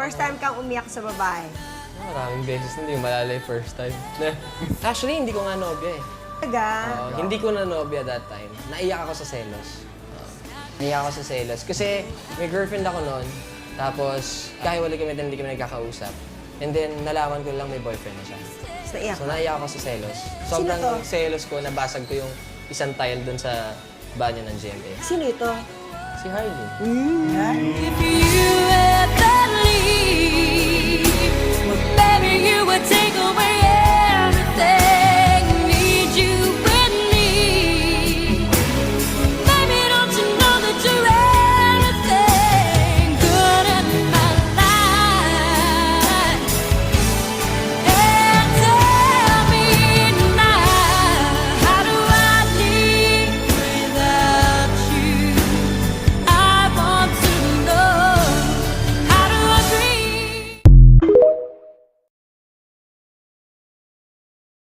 First time kang umiyak sa babae. Maraming beses na, hindi ko malala yung first time. Actually, hindi ko nga nobya eh. Talaga? Hindi ko na nobya that time. Naiyak ako sa selos. Naiyak ako sa selos. Kasi may girlfriend ako noon. Tapos, kahiwalay kami at hindi kami nagkakausap. And then, nalaman ko lang may boyfriend na siya. So, naiyak So, ka? naiyak ako sa selos. Sino Sobrang to? selos ko, nabasag ko yung isang tile dun sa banyo ng GMA. Sino ito? Si Harley. If you